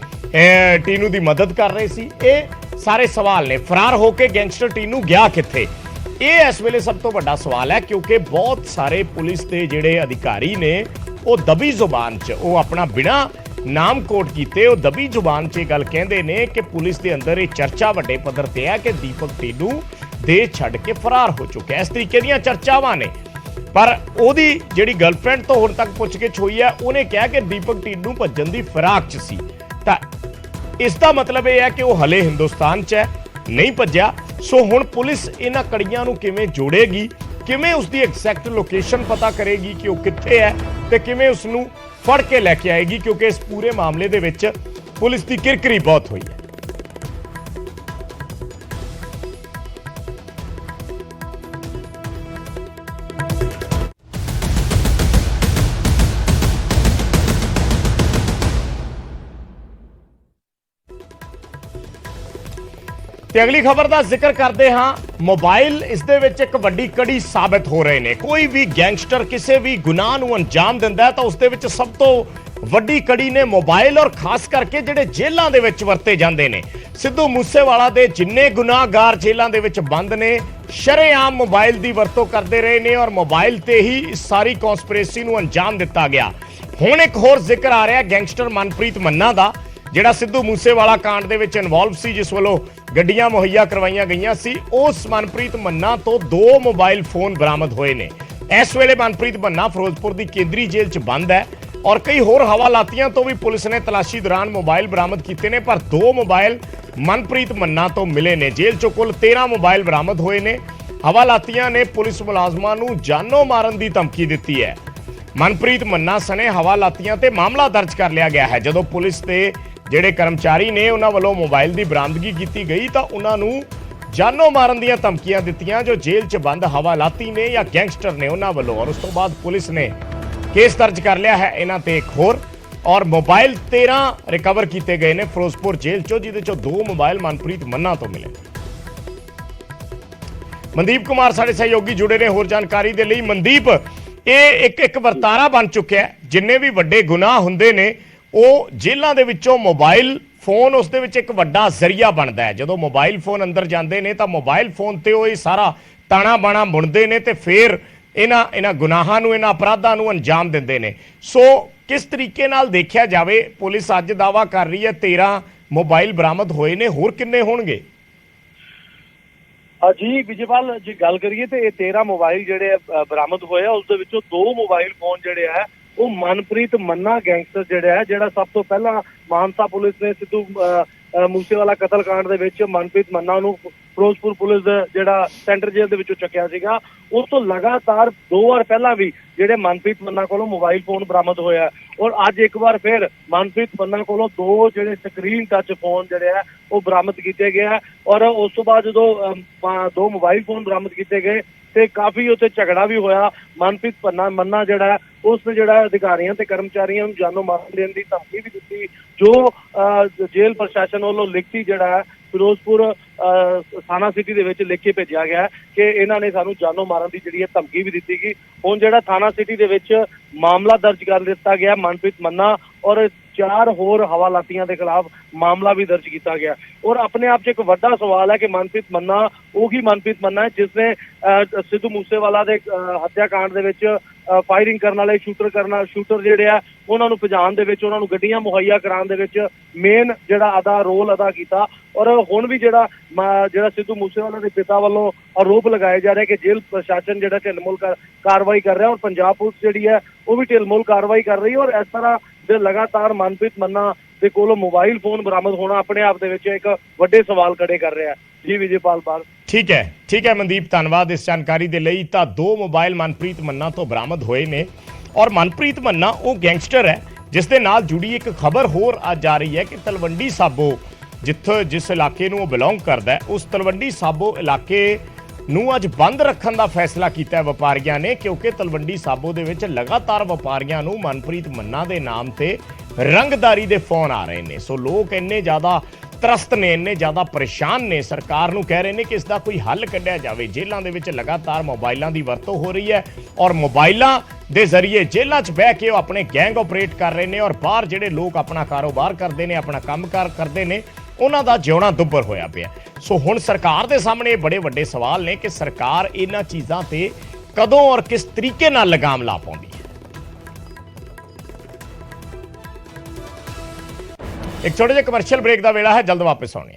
ਟੀਨੂ ਦੀ ਮਦਦ ਕਰ ਰਹੇ ਸੀ। ਇਹ ਸਾਰੇ ਸਵਾਲ ਨੇ। ਫਰਾਰ ਹੋ ਕੇ ਗੈਂਗਸਟਰ ਟੀਨੂ ਗਿਆ ਕਿੱਥੇ, ਇਹ ਇਸ ਵੇਲੇ ਸਭ ਤੋਂ ਵੱਡਾ ਸਵਾਲ ਹੈ, ਕਿਉਂਕਿ ਬਹੁਤ ਸਾਰੇ ਪੁਲਿਸ ਦੇ ਜਿਹੜੇ ਅਧਿਕਾਰੀ ਨੇ ਉਹ ਦਬੀ ਜ਼ੁਬਾਨ 'ਚ, ਉਹ ਆਪਣਾ ਬਿਨਾਂ ਨਾਮ ਕੋਟ ਕੀਤੇ ਉਹ ਦਬੀ ਜ਼ੁਬਾਨ 'ਚ ਇਹ ਗੱਲ ਕਹਿੰਦੇ ਨੇ ਕਿ ਪੁਲਿਸ ਦੇ ਅੰਦਰ ਇਹ ਚਰਚਾ ਵੱਡੇ ਪੱਧਰ ਤੇ ਹੈ ਕਿ ਦੀਪਕ ਟੀਨੂ ਦੇਸ਼ ਛੱਡ ਕੇ ਫਰਾਰ ਹੋ ਚੁੱਕਿਆ। ਇਸ ਤਰੀਕੇ ਦੀਆਂ ਚਰਚਾਵਾਂ ਨੇ। ਪਰ ਉਹਦੀ ਜਿਹੜੀ ਗਰਲਫ੍ਰੈਂਡ ਤੋਂ ਹੁਣ ਤੱਕ ਪੁੱਛਗਿੱਛ ਹੋਈ ਹੈ, ਉਹਨੇ ਕਿਹਾ ਕਿ ਦੀਪਕ ਟੀਨੂ ਭੱਜਣ ਦੀ ਫਿਰਾਕ 'ਚ ਸੀ। ਤਾਂ ਇਸ ਦਾ ਮਤਲਬ ਇਹ ਹੈ ਕਿ ਉਹ ਹਲੇ ਹਿੰਦੁਸਤਾਨ 'ਚ ਹੈ, ਨਹੀਂ ਭੱਜਿਆ। ਸੋ ਹੁਣ ਪੁਲਿਸ ਇਹਨਾਂ ਕੜੀਆਂ ਨੂੰ ਕਿਵੇਂ ਜੋੜੇਗੀ, ਕਿਵੇਂ ਉਸ ਦੀ ਐਗਜ਼ੈਕਟ ਲੋਕੇਸ਼ਨ ਪਤਾ ਕਰੇਗੀ ਕਿ ਉਹ ਕਿੱਥੇ ਹੈ ਤੇ ਕਿਵੇਂ ਉਸ ਨੂੰ ਫੜ ਕੇ ਲੈ ਕੇ ਆਏਗੀ, ਕਿਉਂਕਿ ਇਸ ਪੂਰੇ ਮਾਮਲੇ ਦੇ ਵਿੱਚ ਪੁਲਿਸ ਦੀ ਕਿਰਕਰੀ ਬਹੁਤ ਹੋਈ ਹੈ। ਤੇ ਅਗਲੀ ਖਬਰ ਦਾ ਜ਼ਿਕਰ ਕਰਦੇ ਹਾਂ। ਮੋਬਾਈਲ ਇਸ ਦੇ ਵਿੱਚ ਇੱਕ ਵੱਡੀ ਕੜੀ ਸਾਬਤ ਹੋ ਰਹੇ ਨੇ। ਕੋਈ ਵੀ ਗੈਂਗਸਟਰ ਕਿਸੇ ਵੀ ਗੁਨਾਹ ਨੂੰ ਅੰਜਾਮ ਦਿੰਦਾ ਤਾਂ ਉਸ ਦੇ ਵਿੱਚ ਸਭ ਤੋਂ ਵੱਡੀ ਕੜੀ ਨੇ ਮੋਬਾਈਲ, ਔਰ ਖਾਸ ਕਰਕੇ ਜਿਹੜੇ ਜੇਲ੍ਹਾਂ ਦੇ ਵਿੱਚ ਵਰਤੇ ਜਾਂਦੇ ਨੇ। ਸਿੱਧੂ ਮੂਸੇਵਾਲਾ ਦੇ ਜਿੰਨੇ ਗੁਨਾਹਗਾਰ ਜੇਲ੍ਹਾਂ ਦੇ ਵਿੱਚ ਬੰਦ ਨੇ, ਸ਼ਰੇਆਮ ਮੋਬਾਈਲ ਦੀ ਵਰਤੋਂ ਕਰਦੇ ਰਹੇ ਨੇ, ਔਰ ਮੋਬਾਈਲ ਤੇ ਹੀ ਇਸ ਸਾਰੀ ਕਨਸਪੀਰੇਸੀ ਨੂੰ ਅੰਜਾਮ ਦਿੱਤਾ ਗਿਆ। ਹੁਣ ਇੱਕ ਹੋਰ ਜ਼ਿਕਰ ਆ ਰਿਹਾ ਗੈਂਗਸਟਰ ਮਨਪ੍ਰੀਤ ਮੰਨਾ ਦਾ, ਜਿਹੜਾ ਸਿੱਧੂ ਮੂਸੇਵਾਲਾ ਕਾਂਡ ਦੇ ਵਿੱਚ ਇਨਵੋਲਵ ਸੀ, ਜਿਸ ਵੱਲੋਂ ਗੱਡੀਆਂ ਮੁਹੱਈਆ ਕਰਵਾਈਆਂ ਗਈਆਂ ਸੀ। ਉਸ ਮਨਪ੍ਰੀਤ ਮੰਨਾ ਤੋਂ 2 ਮੋਬਾਈਲ ਫੋਨ ਬਰਾਮਦ ਹੋਏ ਨੇ। ਇਸ ਵੇਲੇ ਮਨਪ੍ਰੀਤ ਮੰਨਾ ਫਿਰੋਜ਼ਪੁਰ ਦੀ ਕੇਂਦਰੀ ਜੇਲ੍ਹ 'ਚ ਬੰਦ ਹੈ, ਔਰ ਕਈ ਹੋਰ ਹਵਾਲਾਤੀਆਂ ਤੋਂ ਵੀ ਪੁਲਿਸ ਨੇ ਤਲਾਸ਼ੀ ਦੌਰਾਨ ਮੋਬਾਈਲ ਬਰਾਮਦ ਕੀਤੇ ਨੇ, ਪਰ 2 ਮੋਬਾਈਲ ਮਨਪ੍ਰੀਤ ਮੰਨਾ ਤੋਂ ਮਿਲੇ ਨੇ। ਜੇਲ੍ਹ 'ਚੋਂ ਕੁੱਲ 13 ਮੋਬਾਈਲ ਬਰਾਮਦ ਹੋਏ ਨੇ। ਹਵਾਲਾਤੀਆਂ ਨੇ ਪੁਲਿਸ ਮੁਲਾਜ਼ਮਾਂ ਨੂੰ ਜਾਨੋਂ ਮਾਰਨ ਦੀ ਧਮਕੀ ਦਿੱਤੀ ਹੈ। ਮਨਪ੍ਰੀਤ ਮੰਨਾ ਸਣੇ ਹਵਾਲਾਤੀਆਂ ਤੇ ਮਾਮਲਾ ਦਰਜ ਕਰ ਲਿਆ ਗਿਆ ਹੈ। ਜਦੋਂ ਪੁਲਿਸ ਦੇ ਜਿਹੜੇ ਕਰਮਚਾਰੀ ਨੇ ਉਹਨਾਂ ਵੱਲੋਂ ਮੋਬਾਈਲ ਦੀ ਬਰਾਮਦਗੀ ਕੀਤੀ ਗਈ ਤਾਂ ਉਹਨਾਂ ਨੂੰ ਜਾਨੋਂ ਮਾਰਨ ਦੀਆਂ ਧਮਕੀਆਂ ਦਿੱਤੀਆਂ, ਜੋ ਜੇਲ੍ਹ 'ਚ ਬੰਦ ਹਵਾਲਾਤੀ ਨੇ ਜਾਂ ਗੈਂਗਸਟਰ ਨੇ ਉਹਨਾਂ ਵੱਲੋਂ। ਔਰ ਉਸ ਤੋਂ ਬਾਅਦ ਪੁਲਿਸ ਨੇ ਕੇਸ ਦਰਜ ਕਰ ਲਿਆ ਹੈ ਇਹਨਾਂ ਤੇ ਇੱਕ ਹੋਰ, ਔਰ ਮੋਬਾਈਲ 13 ਰਿਕਵਰ ਕੀਤੇ ਗਏ ਨੇ ਫਿਰੋਜ਼ਪੁਰ ਜੇਲ੍ਹ 'ਚੋਂ, ਜਿਹਦੇ 'ਚੋਂ 2 ਮੋਬਾਈਲ ਮਨਪ੍ਰੀਤ ਮੰਨਾ ਤੋਂ ਮਿਲੇ। ਮਨਦੀਪ ਕੁਮਾਰ ਸਾਡੇ ਸਹਿਯੋਗੀ ਜੁੜੇ ਨੇ ਹੋਰ ਜਾਣਕਾਰੀ ਦੇ ਲਈ। ਮਨਦੀਪ, ਇਹ ਇੱਕ ਵਰਤਾਰਾ ਬਣ ਚੁੱਕਿਆ, ਜਿੰਨੇ ਵੀ ਵੱਡੇ ਗੁਨਾਹ ਹੁੰਦੇ ਨੇ ਉਹ ਜੇਲ੍ਹਾਂ ਦੇ ਵਿੱਚੋਂ ਮੋਬਾਈਲ ਫੋਨ ਉਸ ਦੇ ਵਿੱਚ ਇੱਕ ਵੱਡਾ ਜ਼ਰੀਆ ਬਣਦਾ ਹੈ। ਜਦੋਂ ਮੋਬਾਈਲ ਫੋਨ ਅੰਦਰ ਜਾਂਦੇ ਨੇ ਤਾਂ ਮੋਬਾਈਲ ਫੋਨ ਤੇ ਉਹ ਇਹ ਸਾਰਾ ਤਾਣਾ ਬਾਣਾ ਬੁਣਦੇ ਨੇ ਤੇ ਫਿਰ ਇਹਨਾਂ ਗੁਨਾਹਾਂ ਨੂੰ, ਇਹਨਾਂ ਅਪਰਾਧਾਂ ਨੂੰ ਅੰਜਾਮ ਦਿੰਦੇ ਨੇ। ਸੋ ਕਿਸ ਤਰੀਕੇ ਨਾਲ ਦੇਖਿਆ ਜਾਵੇ, ਪੁਲਿਸ ਅੱਜ ਦਾਅਵਾ ਕਰ ਰਹੀ ਹੈ 13 ਮੋਬਾਈਲ ਬਰਾਮਦ ਹੋਏ ਨੇ, ਹੋਰ ਕਿੰਨੇ ਹੋਣਗੇ? ਜੀ ਵਿਜੇਪਾਲ, ਜੇ ਗੱਲ ਕਰੀਏ ਤੇ ਇਹ 13 ਮੋਬਾਈਲ ਜਿਹੜੇ ਬਰਾਮਦ ਹੋਏ ਆ, ਉਸ ਦੇ ਵਿੱਚੋਂ 2 ਮੋਬਾਈਲ ਫੋਨ ਜਿਹੜੇ ਆ ਉਹ ਮਨਪ੍ਰੀਤ ਮੰਨਾ ਗੈਂਗਸਟਰ ਜਿਹੜਾ ਸਭ ਤੋਂ ਪਹਿਲਾਂ ਮਾਨਸਾ ਪੁਲਿਸ ਨੇ ਸਿੱਧੂ ਮੂਸੇਵਾਲਾ ਕਤਲकांड ਦੇ ਵਿੱਚ ਮਨਪ੍ਰੀਤ ਮੰਨਾ ਨੂੰ ਫਿਰੋਜ਼ਪੁਰ ਪੁਲਿਸ ਦਾ ਜਿਹੜਾ ਸੈਂਟਰ ਜੇਲ੍ਹ ਦੇ ਵਿੱਚੋਂ ਚੱਕਿਆ ਸੀਗਾ। ਉਸ ਤੋਂ ਲਗਾਤਾਰ 2 ਵਾਰ ਪਹਿਲਾਂ ਵੀ ਜਿਹੜੇ ਮਨਪ੍ਰੀਤ ਮੰਨਾ ਕੋਲੋਂ ਮੋਬਾਈਲ ਫੋਨ ਬਰਾਮਦ ਹੋਇਆ, ਔਰ ਅੱਜ ਇੱਕ ਵਾਰ ਫਿਰ ਮਨਪ੍ਰੀਤ ਮੰਨਾ ਕੋਲੋਂ 2 ਜਿਹੜੇ ਸਕਰੀਨ ਟੱਚ ਫੋਨ ਜਿਹੜੇ ਆ ਉਹ ਬਰਾਮਦ ਕੀਤੇ ਗਏ। ਔਰ ਉਸ ਤੋਂ ਬਾਅਦ ਜਦੋਂ 2 ਮੋਬਾਈਲ ਫੋਨ ਬਰਾਮਦ ਕੀਤੇ ਗਏ ਤੇ ਕਾਫੀ ਉੱਥੇ ਝਗੜਾ ਵੀ ਹੋਇਆ। ਮਨਪ੍ਰੀਤ ਮੰਨਾ ਜਿਹੜਾ ਉਸਨੇ ਜਿਹੜਾ ਅਧਿਕਾਰੀਆਂ ਤੇ ਕਰਮਚਾਰੀਆਂ ਨੂੰ ਜਾਨੋਂ ਮਾਰਨ ਦੇਣ ਦੀ ਧਮਕੀ ਵੀ ਦਿੱਤੀ, ਜੋ ਜੇਲ੍ਹ ਪ੍ਰਸ਼ਾਸਨ ਵੱਲੋਂ ਲਿਖਤੀ ਜਿਹੜਾ ਫਿਰੋਜ਼ਪੁਰ ਥਾਣਾ ਸਿਟੀ ਦੇ ਵਿੱਚ ਲਿਖ ਕੇ ਭੇਜਿਆ ਗਿਆ ਕਿ ਇਹਨਾਂ ਨੇ ਸਾਨੂੰ ਜਾਨੋਂ ਮਾਰਨ ਦੀ ਜਿਹੜੀ ਹੈ ਧਮਕੀ ਵੀ ਦਿੱਤੀ ਗਈ। ਹੁਣ ਜਿਹੜਾ ਥਾਣਾ ਸਿਟੀ ਦੇ ਵਿੱਚ ਮਾਮਲਾ ਦਰਜ ਕਰ ਦਿੱਤਾ ਗਿਆ ਮਨਪ੍ਰੀਤ ਮੰਨਾ ਔਰ 4 ਹੋਰ ਹਵਾਲਾਤੀਆਂ ਦੇ ਖਿਲਾਫ ਮਾਮਲਾ ਵੀ ਦਰਜ ਕੀਤਾ ਗਿਆ। ਔਰ ਆਪਣੇ ਆਪ 'ਚ ਇੱਕ ਵੱਡਾ ਸਵਾਲ ਹੈ ਕਿ ਮਨਪ੍ਰੀਤ ਮੰਨਾ ਉਹੀ ਮਨਪ੍ਰੀਤ ਮੰਨਾ ਹੈ ਜਿਸ ਨੇ ਸਿੱਧੂ ਮੂਸੇਵਾਲਾ ਦੇ ਹੱਤਿਆਕਾਂਡ ਦੇ ਵਿੱਚ ਫਾਇਰਿੰਗ ਕਰਨ ਵਾਲੇ ਸ਼ੂਟਰ ਜਿਹੜੇ ਆ ਉਹਨਾਂ ਨੂੰ ਭਜਾਉਣ ਦੇ ਵਿੱਚ, ਉਹਨਾਂ ਨੂੰ ਗੱਡੀਆਂ ਮੁਹੱਈਆ ਕਰਾਉਣ ਦੇ ਵਿੱਚ ਮੇਨ ਜਿਹੜਾ ਰੋਲ ਅਦਾ ਕੀਤਾ। ਔਰ ਹੁਣ ਵੀ ਜਿਹੜਾ ਸਿੱਧੂ ਮੂਸੇਵਾਲਾ ਦੇ ਪਿਤਾ ਵੱਲੋਂ ਆਰੋਪ ਲਗਾਏ ਜਾ ਰਹੇ ਕਿ ਜੇਲ੍ਹ ਪ੍ਰਸ਼ਾਸਨ ਜਿਹੜਾ ਢਿੱਲਮੁੱਲ ਕਾਰਵਾਈ ਕਰ ਰਿਹਾ ਔਰ ਪੰਜਾਬ ਪੁਲਿਸ ਜਿਹੜੀ ਹੈ ਉਹ ਵੀ ਢਿੱਲਮੁੱਲ ਕਾਰਵਾਈ ਕਰ ਰਹੀ ਹੈ। ਔਰ ਇਸ ਤਰ੍ਹਾਂ ਦੇ ਲਗਾਤਾਰ ਮਨਪ੍ਰੀਤ ਮੰਨਾ ਦੇ ਕੋਲੋਂ ਮੋਬਾਈਲ ਫੋਨ ਬਰਾਮਦ ਹੋਣਾ ਆਪਣੇ ਆਪ ਦੇ ਵਿੱਚ ਇੱਕ ਵੱਡੇ ਸਵਾਲ ਖੜੇ ਕਰ ਰਿਹਾ। ਜੀ ਵਿਜੇਪਾਲ ਬਾਲ। ਠੀਕ ਹੈ ਮਨਦੀਪ, ਧੰਨਵਾਦ ਇਸ ਜਾਣਕਾਰੀ ਦੇ ਲਈ। ਤਾਂ 2 ਮੋਬਾਈਲ ਮਨਪ੍ਰੀਤ ਮੰਨਾ ਤੋਂ ਬਰਾਮਦ ਹੋਏ ਨੇ ਔਰ ਮਨਪ੍ਰੀਤ ਮੰਨਾ ਉਹ ਗੈਂਗਸਟਰ ਹੈ ਜਿਸ ਦੇ ਨਾਲ ਜੁੜੀ ਇੱਕ ਖਬਰ ਹੋਰ ਅੱਜ ਆ ਰਹੀ ਹੈ ਕਿ ਤਲਵੰਡੀ ਸਾਬੋ ਜਿਸ ਇਲਾਕੇ ਨੂੰ ਉਹ ਬਿਲੋਂਗ ਕਰਦਾ ਹੈ, ਉਸ ਤਲਵੰਡੀ ਸਾਬੋ ਇਲਾਕੇ ਨੂੰ ਅੱਜ ਬੰਦ ਰੱਖਣ ਦਾ ਫੈਸਲਾ ਕੀਤਾ ਹੈ ਵਪਾਰੀਆਂ ਨੇ, ਕਿਉਂਕਿ ਤਲਵੰਡੀ ਸਾਬੋ ਦੇ ਵਿੱਚ ਲਗਾਤਾਰ ਵਪਾਰੀਆਂ ਨੂੰ ਮਨਪ੍ਰੀਤ ਮੰਨਾ ਦੇ ਨਾਮ ਤੇ ਰੰਗਦਾਰੀ ਦੇ ਫੋਨ ਆ ਰਹੇ ਨੇ। ਸੋ ਲੋਕ ਇੰਨੇ ਜ਼ਿਆਦਾ ਤਰਸਤ ਨੇ, ਇੰਨੇ ਜ਼ਿਆਦਾ ਪਰੇਸ਼ਾਨ ਨੇ, ਸਰਕਾਰ ਨੂੰ ਕਹਿ ਰਹੇ ਨੇ ਕਿ ਇਸ ਦਾ ਕੋਈ ਹੱਲ ਕੱਢਿਆ ਜਾਵੇ। ਜੇਲ੍ਹਾਂ ਦੇ ਵਿੱਚ ਲਗਾਤਾਰ ਮੋਬਾਈਲਾਂ ਦੀ ਵਰਤੋਂ ਹੋ ਰਹੀ ਹੈ ਔਰ ਮੋਬਾਈਲਾਂ ਦੇ ਜ਼ਰੀਏ ਜੇਲ੍ਹਾਂ 'ਚ ਬਹਿ ਕੇ ਉਹ ਆਪਣੇ ਗੈਂਗ ਆਪਰੇਟ ਕਰ ਰਹੇ ਨੇ ਔਰ ਬਾਹਰ ਜਿਹੜੇ ਲੋਕ ਆਪਣਾ ਕਾਰੋਬਾਰ ਕਰਦੇ ਨੇ, ਆਪਣਾ ਕੰਮਕਾਰ ਕਰਦੇ ਨੇ, ਉਹਨਾਂ ਦਾ ਜਿਉਣਾ ਦੁੱਭਰ ਹੋਇਆ ਪਿਆ। ਸੋ ਹੁਣ ਸਰਕਾਰ ਦੇ ਸਾਹਮਣੇ ਬੜੇ ਵੱਡੇ ਸਵਾਲ ਨੇ ਕਿ ਸਰਕਾਰ ਇਹਨਾਂ ਚੀਜ਼ਾਂ ਤੇ ਕਦੋਂ ਔਰ ਕਿਸ ਤਰੀਕੇ ਨਾਲ ਲਗਾਮ ਲਾ ਪਾਉਂਦੀ ਹੈ। ਇੱਕ ਛੋਟੇ ਜਿਹੇ ਕਮਰਸ਼ੀਅਲ ਬ੍ਰੇਕ ਦਾ ਵੇਲਾ ਹੈ, ਜਲਦ ਵਾਪਸ ਆਉਣੇ